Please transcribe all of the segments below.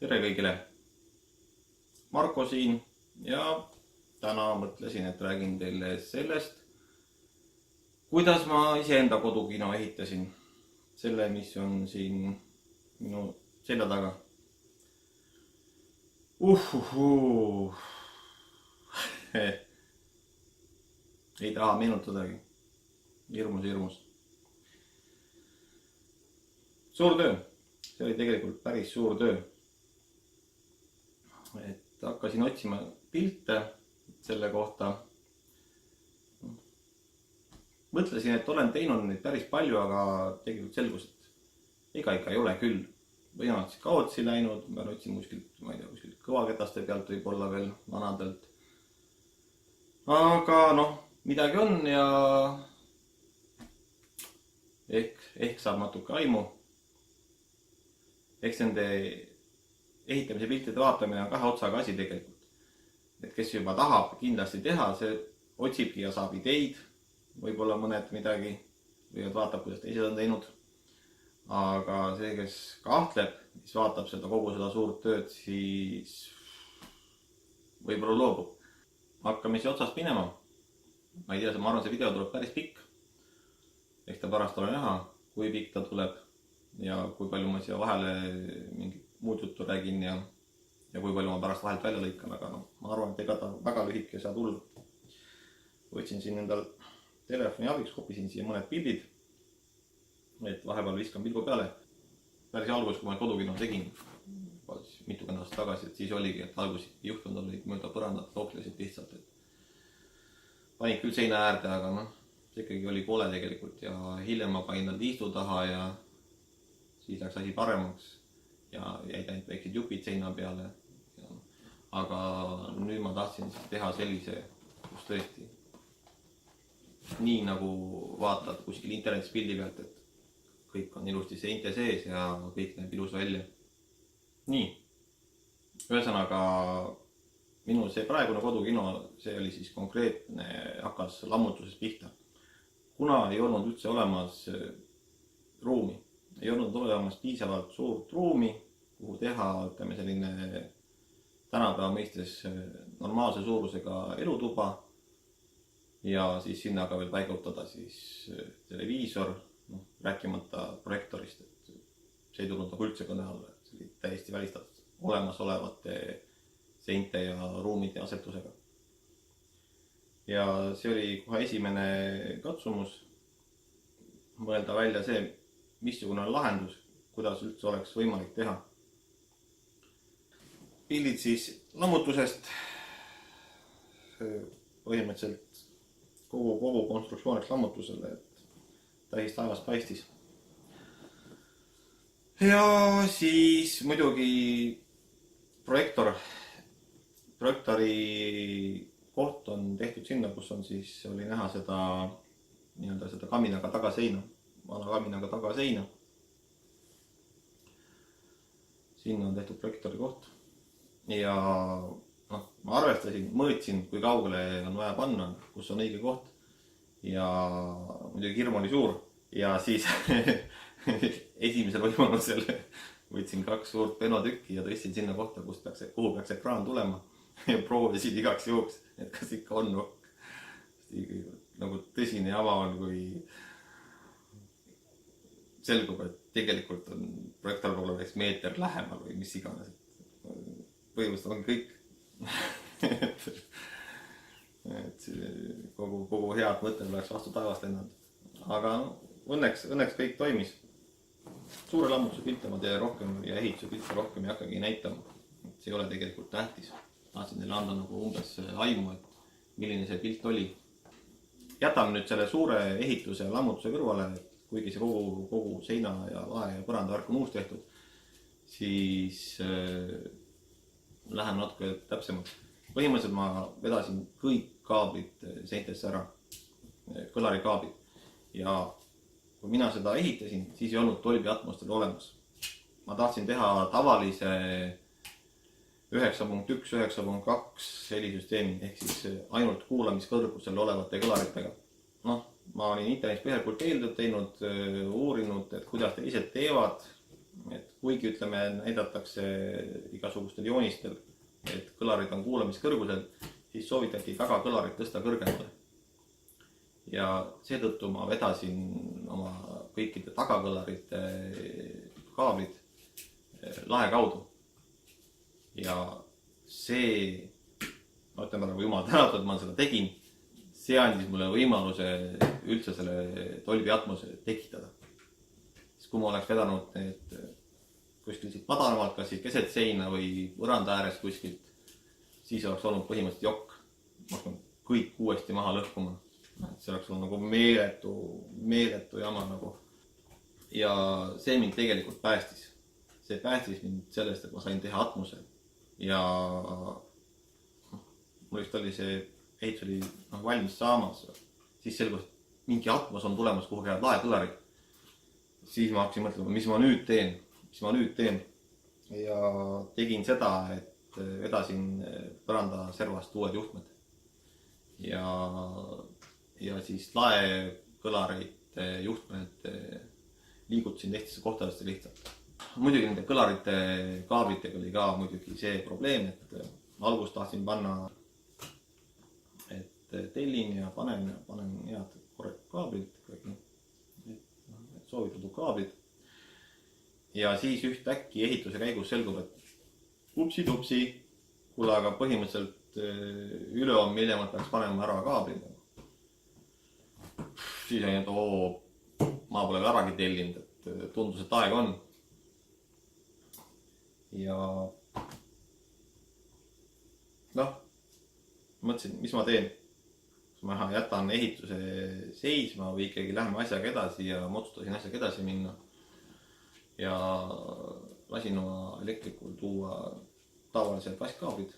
Tere kõigile! Marko siin ja täna mõtlesin, et räägin teile sellest, kuidas ma iseenda kodukino ehitasin. Selle, mis on siin minu selja taga. Ei taha meenutadagi. Hirmus. Suur töö. See oli tegelikult päris suur töö. Et hakkasin otsima pilte selle kohta. Mõtlesin, et olen teinud neid päris palju, aga tegelikult selgus, et ikka ei ole küll. Või on siis kaotsi läinud, ma otsin kuskilt, ma ei tea, kuskilt kõvaketaste pealt võib-olla veel vanadelt. Aga midagi on ja ehk saab natuke aimu. Eks nende ehitamise piltide vaatamine on kahe otsaga asi tegelikult. Et kes juba tahab kindlasti teha, see otsibki ja saab ideid. Võib-olla mõned midagi või vaatab, kuidas teised on teinud. Aga see, kes kahtleb, siis vaatab kogu seda suurt tööd, siis võib-olla loobub. Hakkame siis otsast minema. Ma ei tea, ma arvan, see video tuleb päris pikk. Eks ta pärast ole näha, kui pikk ta tuleb ja kui palju ma siia vahele mingit muud juttu räägin ja kui palju ma pärast vahelt välja lõikan, aga ma arvan, et ega ta väga lühike ei saa tulla. Võtsin siin endal telefoni abiks, kopisin siia mõned pildid, et vahepeal viskan pilgu peale. Päris algus, kui ma kodukino tegin, mitukümmend aastat tagasi, et siis oligi, et algus juhtunud olid mööda põrandat, looklesid lihtsalt. Panin küll seina äärde, aga see ikkagi oli kole tegelikult ja hiljem ma panin nad liistu taha ja siis läks asi paremaks ja jäid ainult väiksed jupid seina peale. Aga nüüd ma tahtsin teha sellise, kus tõesti nii nagu vaatad kuskil internetis pildi pealt, et kõik on ilusti seinte sees ja kõik näeb ilus välja. Nii, ühesõnaga minu see praegune kodukino, see oli siis konkreetne, hakkas lammutuses pihta. Kuna ei olnud üldse olemas ruumi, ei olnud olemas piisavalt suurt ruumi, kuhu teha, ütleme selline tänapäeva mõistes normaalse suurusega elutuba ja siis sinna ka veel paigutada siis televiisor, rääkimata projektorist, et see ei tulnud üldse kõne alla, et see oli täiesti välistatud olemasolevate seinte ja ruumide asetusega. Ja see oli kohe esimene katsumus mõelda välja see, missugune on lahendus, kuidas üldse oleks võimalik teha. Pildid siis lammutusest, põhimõtteliselt kogu konstruktsioon läks lammutusele, et täis taevas paistis. Ja siis muidugi projektori koht on tehtud sinna, kus on siis oli näha seda kaminaga tagaseina, vana kaminaga tagaseina. Sinna on tehtud projektori koht. Ja ma arvestasin, mõõtsin, kui kaugele on vaja panna, kus on õige koht. Ja muidugi hirm oli suur. Ja siis esimesel võimalusel võtsin 2 suurt penotükki ja tõstsin sinna kohta, kuhu peaks ekraan tulema. Ja proovisin igaks juhuks, et kas ikka on nokk. Nagu tõsine jama on, kui selgub, et tegelikult on projektor poole väiks meeter lähemal või mis iganes. Põhimõtteliselt ongi kõik. Et kogu head mõtted oleks vastu taevast lennanud. Aga õnneks kõik toimis. Suure lammutuse pilte ma teen rohkem ja ehituse pilte rohkem ei hakkagi näitama. See ei ole tegelikult tähtis. Tahtsin neile anda umbes aimu, et milline see pilt oli. Jätame nüüd selle suure ehituse ja lammutuse kõrvale, kuigi see kogu seina ja lae ja põranda värk on uus tehtud, siis lähen natuke täpsemalt. Põhimõtteliselt ma vedasin kõik kaablid seintesse ära, kõlarikaablid. Ja kui mina seda ehitasin, siis ei olnud Dolby Atmostel olemas. Ma tahtsin teha tavalise 9.1, 9.2 helisüsteemi, ehk siis ainult kuulamiskõrgusel olevate kõlaritega. Ma olin internetis põhjalikult eeldud teinud, uurinud, et kuidas teised teevad. et kuigi ütleme, näidatakse igasugustel joonistel, et kõlarid on kuulamiskõrgusel, siis soovitati tagakõlarit tõsta kõrgemale. Ja seetõttu ma vedasin oma kõikide tagakõlarite kaablid lae kaudu. Ja see, ma ütlen praegu jumal tänatud, ma seda tegin, see andis mulle võimaluse üldse selle Dolby Atmose tekitada. Siis kui ma oleks vedanud need kuskil siit madalamalt, kas siis keset seina või võranda ääres kuskilt, siis oleks olnud põhimõtteliselt jokk. Ma hakkan kõik uuesti maha lõhkuma. See oleks olnud nagu meeletu jama nagu. Ja see mind tegelikult päästis. See päästis mind sellest, et ma sain teha Atmose. Ja mul vist oli see ehitus oli valmis saamas. Siis selgus, et mingi Atmos on tulemas, kuhu käivad laekõlarid. Siis ma hakkasin mõtlema, mis ma nüüd teen. Ja tegin seda, et vedasin põranda servast uued juhtmed. Ja siis laekõlarite juhtmed liigutasin teistesse kohtadesse lihtsalt. Muidugi nende kõlarite kaablitega oli ka muidugi see probleem, et algust tahtsin panna, et tellin ja panen head korrektiivsed kaablid, soovitatud kaablid. Ja siis ühtäkki ehituse käigus selgub, et upsi-tupsi, kuule, aga põhimõtteliselt ülehomme miljemalt peaks panema ära kaablid. Siis on, et ma pole väragi tellinud, et tundus, et aeg on. Ja mõtlesin, mis ma teen. Kas ma jätan ehituse seisma või ikkagi läheme asjaga edasi ja ma otsustasin asjaga edasi minna. Ja lasin oma elektrikul tuua tavalised vaskkaablid,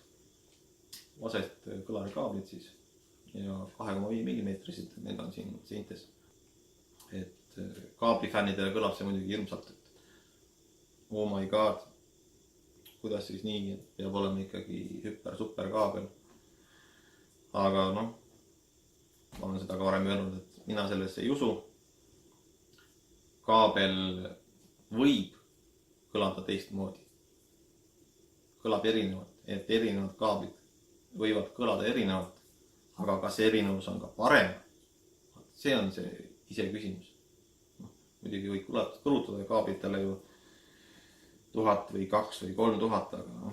vasest kõlarikaablid siis ja 2,5 mm, need on siin seintes. Et kaablifännidele kõlab see muidugi hirmsalt, et oh my god, kuidas siis nii, et peab olema ikkagi super kaabel. Aga ma olen seda ka varem öelnud, et mina sellesse ei usu. Kaabel võib kõlada teistmoodi. Kõlab erinevalt, et erinevad kaablid võivad kõlada erinevalt, aga kas erinevus on ka parem? See on see ise küsimus. Muidugi võib kulutada kaablitele ju 1000 või 2 või 3000, aga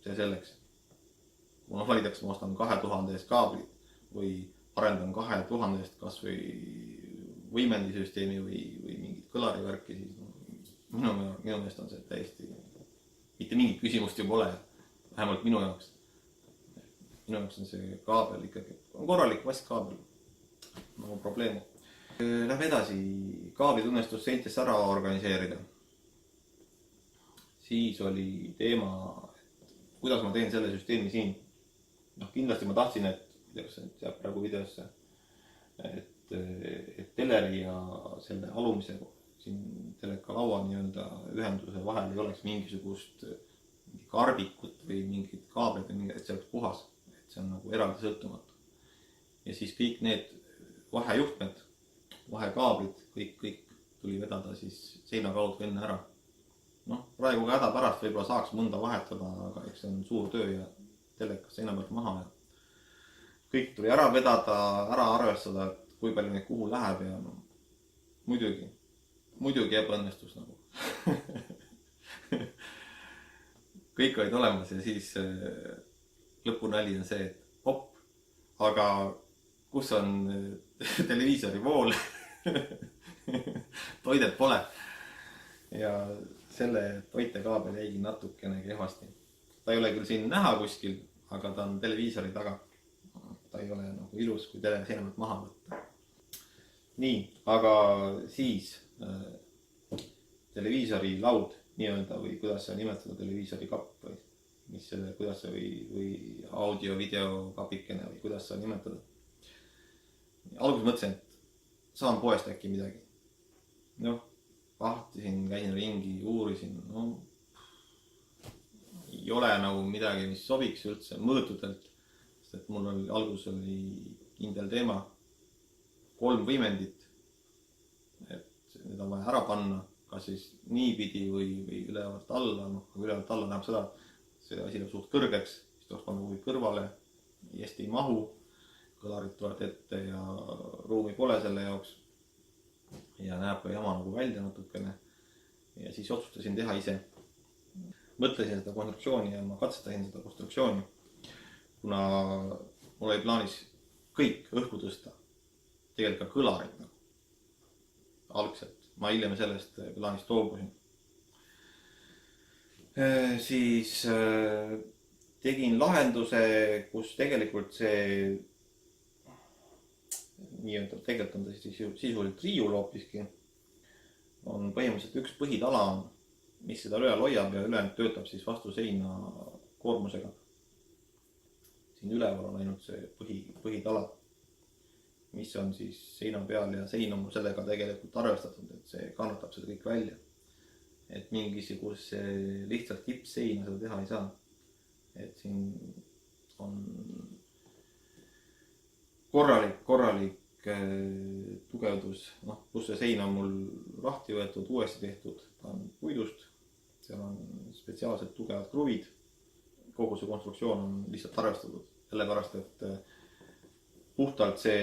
see selleks. Kui ma valitakse, ma ostan 2000 eest kaablit või arendan 2000 eest kas või võimendisüsteemi või mingit kõlarivärki, siis minu meelest on see täiesti, mitte mingit küsimust ju pole, vähemalt minu jaoks. Minu jaoks on see kaabel ikkagi, on korralik vastkaabel, nagu probleemu. Läheb edasi, kaablid õnnestus seintesse ära organiseerida. Siis oli teema, et kuidas ma teen selle süsteemi siin. Kindlasti ma tahtsin, et see jääb praegu videosse, et teleri ja selle alumise siin teleka laua ühenduse vahel ei oleks mingisugust karbikut või mingit kaablit, et see oleks puhas, et see on nagu eraldi sõltumatu. Ja siis kõik need vahejuhtmed, vahekaablid, kõik tuli vedada siis seina kaudu enne ära. Praegu ka häda pärast võib-olla saaks mõnda vahetada, aga eks see on suur töö ja telekas seina pealt maha ja kõik tuli ära vedada, ära arvestada, et kui palju neid kuhu läheb ja muidugi ebaõnnestus nagu. Kõik olid olemas ja siis lõpunali on see, et hopp, aga kus on televiisori vool? Toidet pole. Ja selle toitekaabel jäigi natukene kehvasti. Ta ei ole küll siin näha kuskil, aga ta on televiisori taga. Ta ei ole nagu ilus, kui seina pealt maha võtta. Nii, aga siis televiisori laud nii-öelda või kuidas see nimetada, televiisori kapp või mis selle, kuidas see või audio-video kapikene või kuidas see nimetada. Alguses mõtlesin, et saan poest äkki midagi. Vahtisin, käisin ringi, uurisin. Ei ole nagu midagi, mis sobiks üldse mõõtudelt, sest et mul alguses oli kindel teema 3 võimendit. Et need on vaja ära panna, kas siis niipidi või ülevalt alla, aga ülevalt alla näeb seda, et see asi läheb suht kõrgeks, siis tuleks panna kuhugi kõrvale, hästi ei mahu, kõlarid tulevad ette ja ruumi pole selle jaoks ja näeb ka jama nagu välja natukene. Ja siis otsustasin teha ise. Mõtlesin seda konstruktsiooni ja ma katsetasin seda konstruktsiooni, kuna mul oli plaanis kõik õhku tõsta, tegelikult ka kõlarid nagu. Algselt. Ma hiljem sellest plaanist loobusin. Siis tegin lahenduse, kus tegelikult see nii-öelda tegelikult on ta sisuliselt riiul hoopiski. On põhimõtteliselt üks põhitala, mis seda üle hoiab ja ülejäänud töötab siis vastu seina koormusega. Siin üleval on ainult see põhitala, mis on siis seina peal ja sein on mul sellega tegelikult arvestatud, et see kannatab seda kõik välja. Et mingisuguse lihtsalt kipseina seda teha ei saa. Et siin on korralik tugevdus, pluss see sein on mul lahti võetud, uuesti tehtud, ta on puidust, seal on spetsiaalselt tugevad kruvid, kogu see konstruktsioon on lihtsalt arvestatud, sellepärast et puhtalt see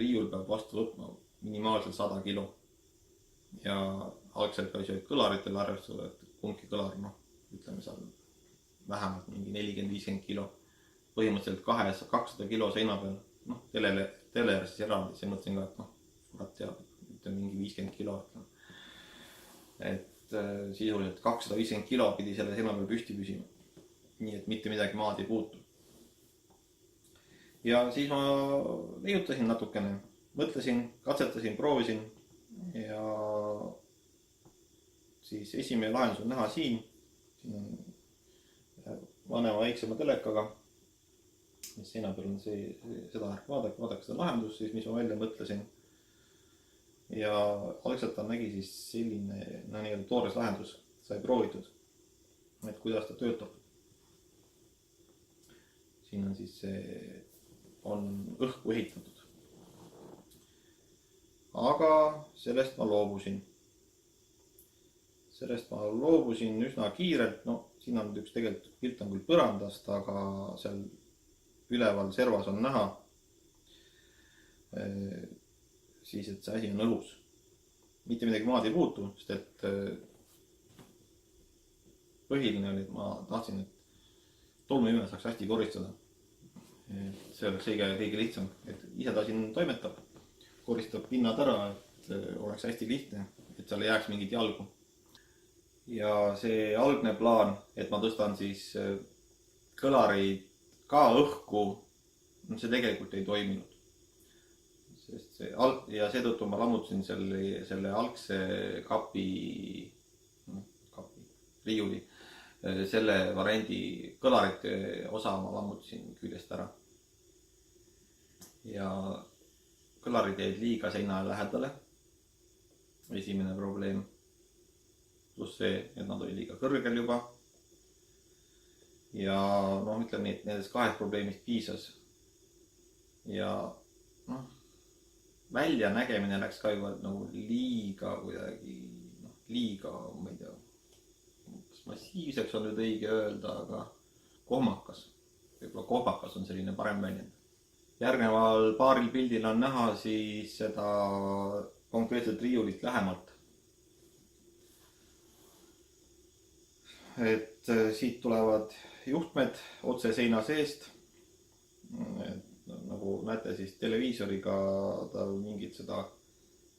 riiul peab vastu võtma minimaalselt 100 kilo ja algselt oli see kõlaritele arvestada, et kumbki kõlar, ütleme seal vähemalt mingi 40-50 kilo, põhimõtteliselt 200 kilo seina peal, tele siis eraldi, see mõtlesin ka, et kurat teab, ütleme mingi 50 kilo, et sisuliselt 250 kilo pidi selle seina peal püsti püsima, nii et mitte midagi maad ei puutu. Ja siis ma leiutasin natukene, mõtlesin, katsetasin, proovisin ja siis esimene lahendus on näha siin on vanema väiksema telekaga, mis seina peal on seda vaadake seda lahendust, siis mis ma välja mõtlesin. Ja algselt ta nägi siis selline nii-öelda toores lahendus, sai proovitud, et kuidas ta töötab. Siin on siis on õhku ehitatud. Aga sellest ma loobusin. Sellest ma loobusin üsna kiirelt, siin on üks tegelikult pilt on küll põrandast, aga seal üleval servas on näha, siis et see asi on õhus. Mitte midagi maad ei puutu, sest et põhiline oli, et ma tahtsin, et tolmuimeja saaks hästi koristada. See oleks kõige lihtsam, et ise ta siin toimetab, koristab pinnad ära, et oleks hästi lihtne, et seal ei jääks mingit jalgu. Ja see algne plaan, et ma tõstan siis kõlarid ka õhku, see tegelikult ei toiminud. Ja seetõttu ma lammutasin selle algse kapi riiuli, selle variandi kõlarite osa ma lammutasin küljest ära. Ja kõlarid jäid liiga seina lähedale, esimene probleem. Plus see, et nad oli liiga kõrgel juba. Ja ütleme nii, et nendest 2 probleemist piisas. Ja välja nägemine läks ka juba nagu liiga kuidagi, liiga, ma ei tea, kas massiivseks on nüüd õige öelda, aga kohmakas. Võib-olla kohmakas on selline parem väljend. Järgneval paaril pildil on näha siis seda konkreetselt riiulit lähemalt. Et siit tulevad juhtmed otse seina seest. Nagu näete, siis televiisoriga ta mingit seda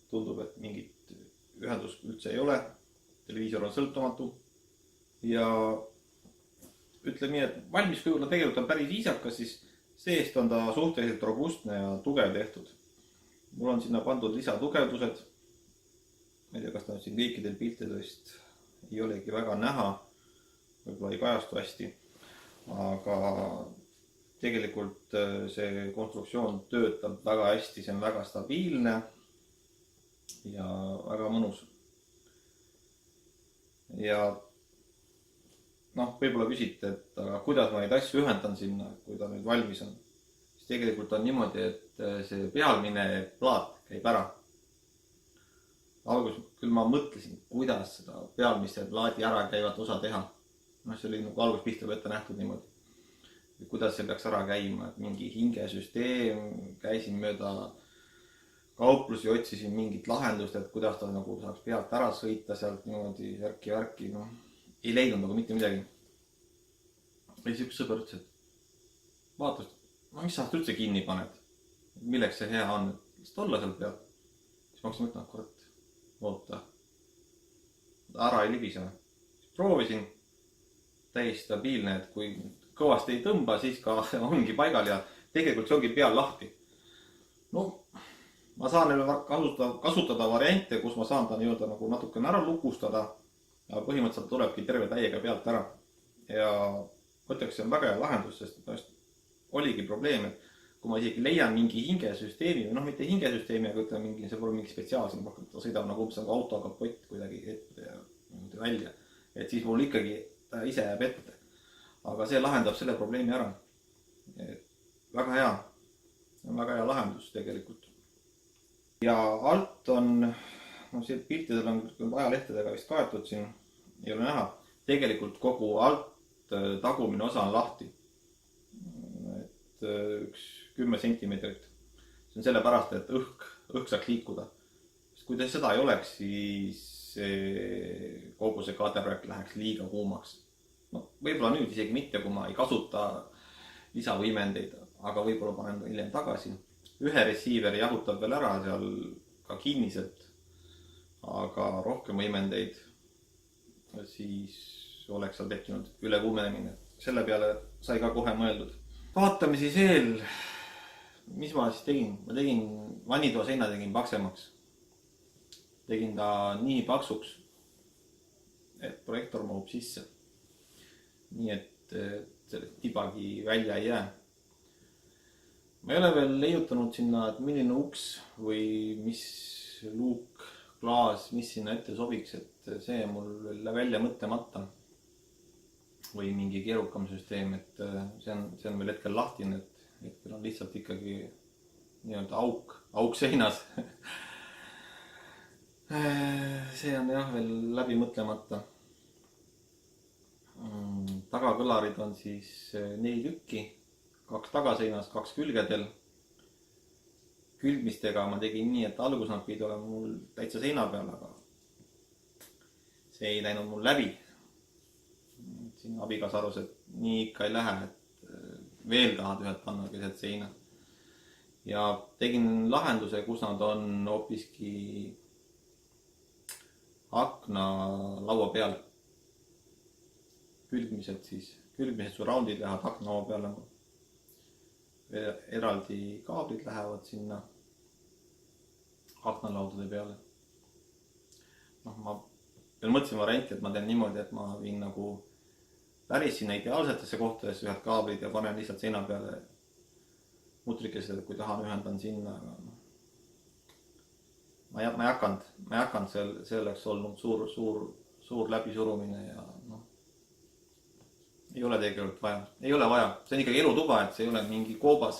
tundub, et mingit ühendust üldse ei ole. Televiisor on sõltumatu. Ja ütleme nii, et valmis kujuna tegelikult on päris viisakas, siis seest on ta suhteliselt robustne ja tugev tehtud. Mul on sinna pandud lisatugevdused. Ma ei tea, kas ta siin kõikidel piltidest ei olegi väga näha. Võib-olla ei kajastu hästi, aga tegelikult see konstruktsioon töötab väga hästi, see on väga stabiilne ja väga mõnus. Ja võib-olla küsite, et aga kuidas ma neid asju ühendan sinna, kui ta nüüd valmis on. Siis tegelikult on niimoodi, et see pealmine plaat käib ära. alguses küll ma mõtlesin, kuidas seda pealmiste plaadi ära käivat osa teha. See oli nagu alguses pihta ette nähtud niimoodi. Kuidas see peaks ära käima, et mingi hingesüsteem, käisin mööda kauplusi, otsisin mingit lahendust, et kuidas ta nagu saaks pealt ära sõita sealt niimoodi värki, ei leidnud nagu mitte midagi. Ja siis üks sõber ütles, et vaatas, mis sa üldse kinni paned, milleks see hea on, et lihtsalt olla seal peal. Siis ma hakkasin mõtlema, kurat, oota, ära ei libise. Proovisin, täis stabiilne, et kui kõvasti ei tõmba, siis ka ongi paigal ja tegelikult see ongi peal lahti. Ma saan kasutada variante, kus ma saan ta nii-öelda nagu natukene ära lukustada ja põhimõtteliselt tulebki terve täiega pealt ära. Ja mõtleks, see on väga hea lahendus, sest oligi probleem, et kui ma isegi leian mingi hingesüsteemi, või mitte hingesüsteemi, aga ütleme, see pole mingi spetsiaalsem, ta sõidab nagu umbes nagu auto kapott kuidagi ette ja välja, et siis mul ikkagi ta ise jääb ette. Aga see lahendab selle probleemi ära. Väga hea lahendus tegelikult. Ja alt on, siin piltidel on ajalehtedega vist kaetud siin, ei ole näha. Tegelikult kogu alt tagumine osa on lahti. Et üks 10 sentimeetrit. See on selle pärast, et õhk saaks liikuda. Sest kui seda ei oleks, siis kogu see kaadervärk läheks liiga kuumaks. Võib-olla nüüd isegi mitte, kui ma ei kasuta lisavõimendeid, aga võib-olla panen hiljem tagasi. Ühe receiver jahutab veel ära seal ka kinniselt, aga rohkem võimendeid, siis oleks seal tekkinud ülekuumenemine. Selle peale sai ka kohe mõeldud. Vaatame siis veel, mis ma siis tegin. Ma tegin vannitoa seina paksemaks. Tegin ta nii paksuks, et projektor mahub sisse. Nii et sellest tibagi välja ei jää. Ma ei ole veel leiutanud sinna, et milline uks või mis luuk, klaas, mis sinna ette sobiks, et see mul veel välja mõtlemata. Või mingi keerukam süsteem, et see on veel hetkel lahtine, et hetkel on lihtsalt ikkagi nii-öelda auk seinas. See on jah veel läbi mõtlemata. Tagakõlarid on siis 4 tükki, 2 tagaseinas, 2 külgedel. Külgmistega ma tegin nii, et algus nad pidi olema mul täitsa seina peal, aga see ei läinud mul läbi. Siin abikas arus, et nii ikka ei lähe, et veel tahad ühed panna keset seina. Ja tegin lahenduse, kus nad on hoopiski akna laua peal. Külgmised surroundid lähevad aknalaua peale. Eraldi kaablid lähevad sinna aknalaudade peale. Ma veel mõtlesin varianti, et ma teen niimoodi, et ma viin nagu päris sinna ideaalsetesse kohtadesse ühed kaablid ja panen lihtsalt seina peale mutrikesed, et kui tahan ühendan sinna. Ma ei hakanud, see oleks olnud suur läbisurumine ja ei ole tegelikult vaja. Ei ole vaja. See on ikkagi elutuba, et see ei ole mingi koobas.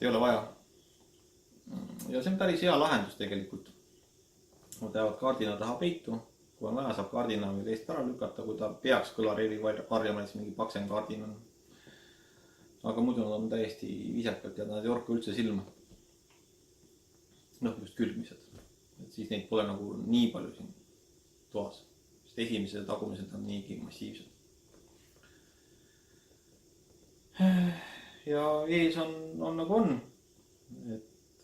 Ei ole vaja. Ja see on päris hea lahendus tegelikult. Nad jäävad kaardina taha peitu. Kui on vaja, saab kaardina või teist ära lükata, kui ta peaks kõlareeri varjama, siis mingi paksem kaardin on. Aga muidu nad on täiesti viisakalt ja nad ei orka üldse silma. Just külgmised. Et siis neid pole nagu nii palju siin toas. Sest esimesed ja tagumised on niigi massiivsed. Ja ees on nagu on. Et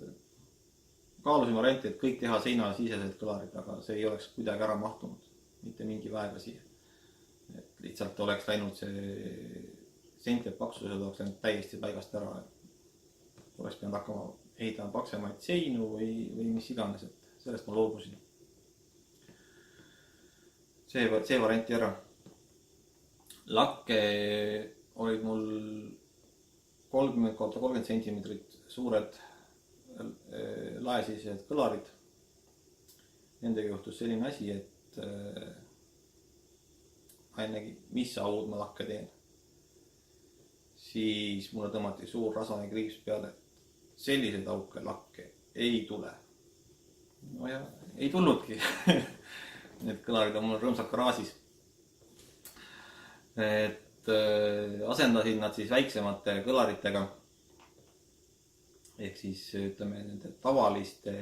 kaalusin varianti, et kõik teha seina siseselt kõlarid, aga see ei oleks kuidagi ära mahtunud. Mitte mingi väega siia. Et lihtsalt oleks läinud see sentide paksused oleks läinud täiesti paigast ära. Oleks pidanud hakkama ehitama paksemaid seinu või mis iganes, et sellest ma loobusin. See varianti ära. Lakke olid mul 30x30 centimeetrit suured laesised kõlarid. Nendega juhtus selline asi, et ma ennegi, mis aud ma lakke teen. Siis mulle tõmmati suur rasane kriips peale, et selliseid auke lakke ei tule. No ja ei tulnudki. Need kõlarid on mul rõõmsalt garaažis. Et asendasin nad siis väiksemate kõlaritega. Ehk siis ütleme nende tavaliste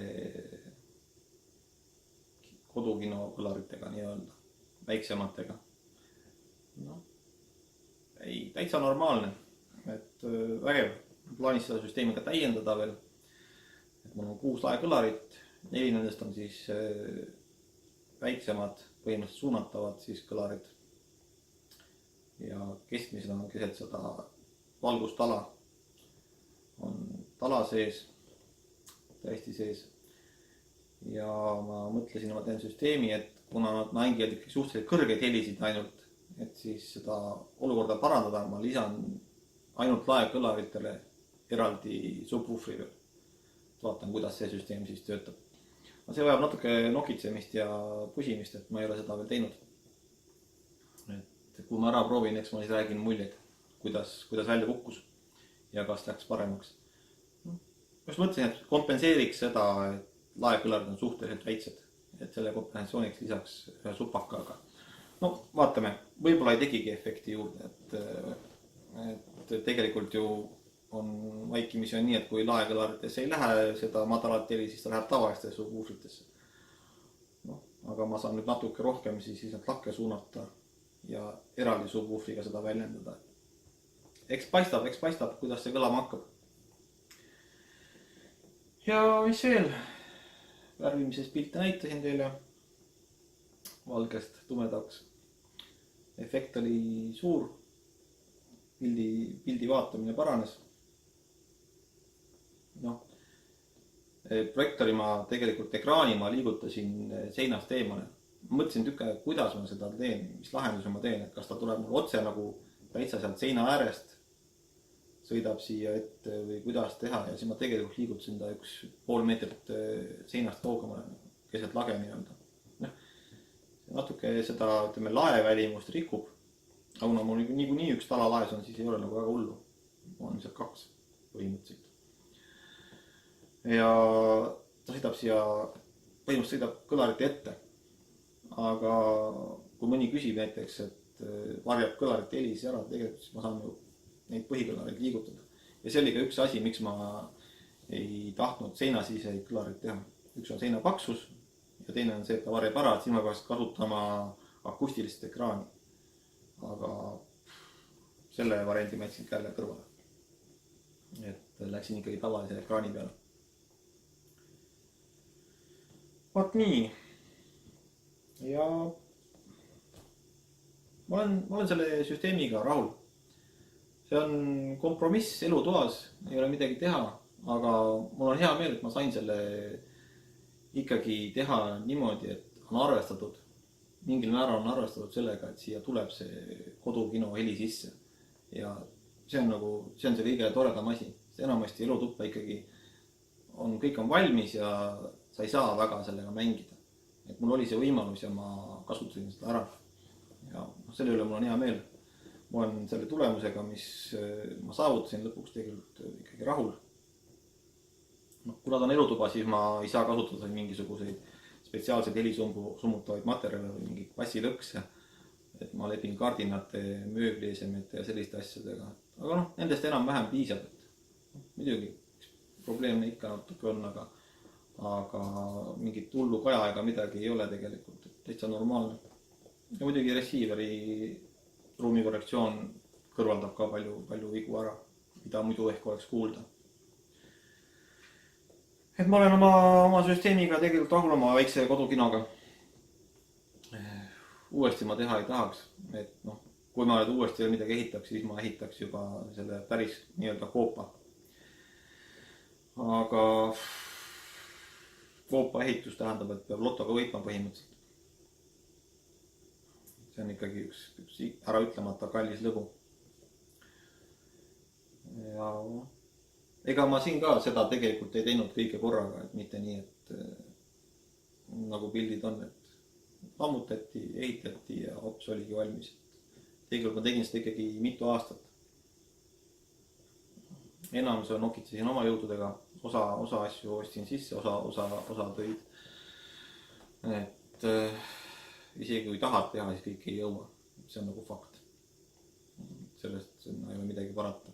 kodukino kõlaritega nii-öelda, väiksematega. No, ei, täitsa normaalne. Et vägev, plaanis seda süsteemi ka täiendada veel. Et mul on 6 laekõlarit, 4 nendest on siis väiksemad, põhimõtteliselt suunatavad siis kõlarid. Ja keskmisena on keset seda valgustala. On tala sees, täiesti sees. Ja ma mõtlesin, ma teen süsteemi, et kuna nad mängivad ikkagi suhteliselt kõrgeid helisid ainult, et siis seda olukorda parandada, ma lisan ainult laekõlaritele eraldi subwoofri veel. Vaatan, kuidas see süsteem siis töötab. See vajab natuke nokitsemist ja pusimist, et ma ei ole seda veel teinud. Et kui ma ära proovin, eks ma siis räägin muljeid, kuidas välja kukkus ja kas läks paremaks. Just mõtlesin, et kompenseeriks seda, et laekõlarid on suhteliselt väiksed, et selle kompensatsiooniks lisaks ühe supaka, aga no vaatame, võib-olla ei tegigi efekti juurde, et tegelikult ju on vaikimisi on nii, et kui laekõlaritesse ei lähe seda madalat heli, siis ta läheb tavalistesse subwoofritesse. No, aga ma saan nüüd natuke rohkem siis nad lakke suunata ja eraldi subwoofriga seda väljendada. Eks paistab, kuidas see kõlama hakkab. Ja mis veel? Värvimises pilte näitasin teile valgest tumedaks. Efekt oli suur. Pildi vaatamine paranes. No, projektori ma tegelikult ekraani ma liigutasin seinast eemale. Mõtlesin tükka, kuidas ma seda teen, mis lahenduse ma teen, et kas ta tuleb mul otse nagu täitsa sealt seina äärest, sõidab siia ette või kuidas teha ja siis ma tegelikult liigutasin ta 1,5 meetrit seinast kaugemale keset lage nii-öelda. Natuke seda, ütleme, laevälimust rikub, aga kuna mul niikuinii üks tala laes on, siis ei ole nagu väga hullu. On lihtsalt 2 põhimõtteliselt. Ja ta sõidab siia, põhimõtteliselt sõidab kõlarite ette. Aga kui mõni küsib näiteks, et varjab kõlarite helis ära, tegelikult siis ma saan ju neid põhikõlareid liigutada. Ja see oli ka üks asi, miks ma ei tahtnud seinasiseid kõlareid teha. Üks on seina paksus ja teine on see, et ta varjab ära, et siin ma peaks kasutama akustilist ekraani. Aga selle variandi ma jätsin jälle kõrvale. Et läksin ikkagi tavalise ekraani peale. Vaat nii. Ja ma olen selle süsteemiga rahul. See on kompromiss elutoas, ei ole midagi teha, aga mul on hea meel, et ma sain selle ikkagi teha niimoodi, et on arvestatud. Mingil määral on arvestatud sellega, et siia tuleb see kodukino heli sisse. Ja see on see kõige toredam asi. Enamasti elutuppa ikkagi kõik on valmis ja sa ei saa väga sellega mängida. Et mul oli see võimalus ja ma kasutasin seda ära. Ja selle üle mul on hea meel. Ma olen selle tulemusega, mis ma saavutasin lõpuks tegelikult ikkagi rahul. Kuna ta on elutuba, siis ma ei saa kasutada mingisuguseid spetsiaalseid helisummutavaid materjale või mingi passilõkse. Et ma lepin kardinate, mööbliesemete ja selliste asjadega. Aga nendest enam-vähem piisab. Muidugi, probleeme ikka natuke on, aga mingit hullu kaja ega midagi ei ole tegelikult. Täitsa normaalne. Ja muidugi receiver'i ruumikorrektsioon kõrvaldab ka palju vigu ära, mida muidu ehk oleks kuulda. Et ma olen oma süsteemiga tegelikult rahul oma väikse kodukinoga. Uuesti ma teha ei tahaks. Et kui ma nüüd uuesti midagi ehitaks, siis ma ehitaks juba selle päris nii-öelda koopa. Aga koopa ehitus tähendab, et peab lotoga võitma põhimõtteliselt. See on ikkagi üks ära ütlemata kallis lõbu. Ja ega ma siin ka seda tegelikult ei teinud kõike korraga, et mitte nii, et nagu pildid on, et ammutati, ehitati ja hops oligi valmis. Tegelikult ma tegin seda ikkagi mitu aastat. Enamus nokitsesin oma jõududega, osa asju ostsin sisse, osa töid. et isegi kui tahad teha, siis kõik ei jõua. See on nagu fakt. Sellest ei ole midagi parata.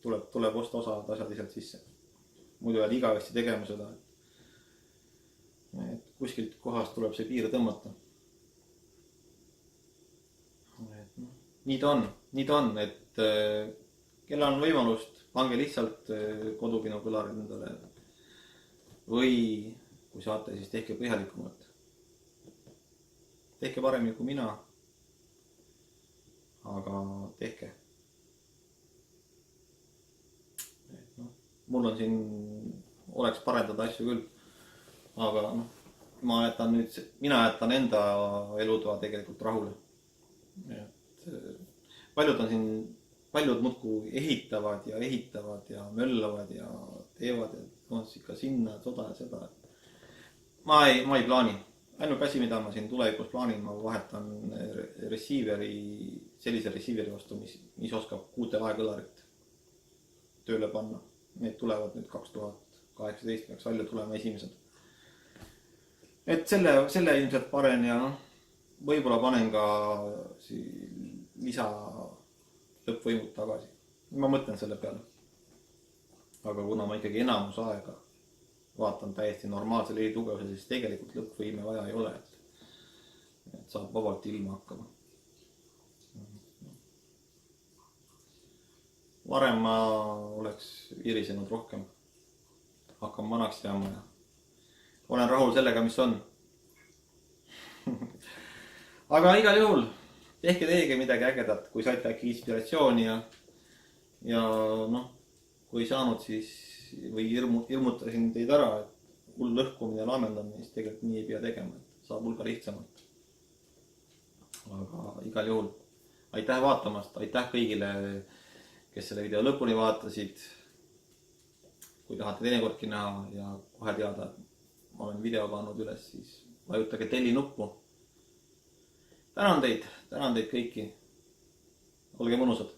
Tuleb osta osad asjad lihtsalt sisse. Muidu jääd igavesti tegema seda. Et kuskilt kohast tuleb see piir tõmmata. Nii ta on, et kelle on võimalust, pange lihtsalt kodupinu kõlarid endale. Või kui saate, siis tehke põhjalikumalt. Tehke paremini kui mina. Aga tehke. Mul on siin, oleks parendada asju küll. Aga mina jätan enda elutoa tegelikult rahule. Paljud muudkui ehitavad ja möllavad ja teevad ja ikka sinna, soda ja seda. Ma ei plaani. Ainuke asi, mida ma siin tulevikus plaanin, ma vahetan sellise receiver'i vastu, mis oskab 6 vaekõlarit tööle panna. Need tulevad nüüd 2018 peaks välja tulema esimesed. Et selle ilmselt panen ja võib-olla panen ka lisa lõppvõimud tagasi. Ma mõtlen selle peale. Aga kuna ma ikkagi enamus aega vaatan täiesti normaalse leedi tugevuse, siis tegelikult lõppvõime vaja ei ole. Et saab vabalt ilma hakkama. Varem ma oleks virisenud rohkem. Hakkan vanaks jääma ja olen rahul sellega, mis on. Aga igal juhul tehke teiegi midagi ägedat, kui saite äkki inspiratsiooni ja kui ei saanud, siis või hirmutasin teid ära, et hull lõhkumine ja laamendamine, siis tegelikult nii ei pea tegema, et saab hulga lihtsamalt. Aga igal juhul aitäh vaatamast, aitäh kõigile, kes selle video lõpuni vaatasid. Kui tahate teinekordki näha ja kohe teada, et ma olen video pannud üles, siis vajutage telli nuppu. Tänan teid kõiki. Olge mõnusad.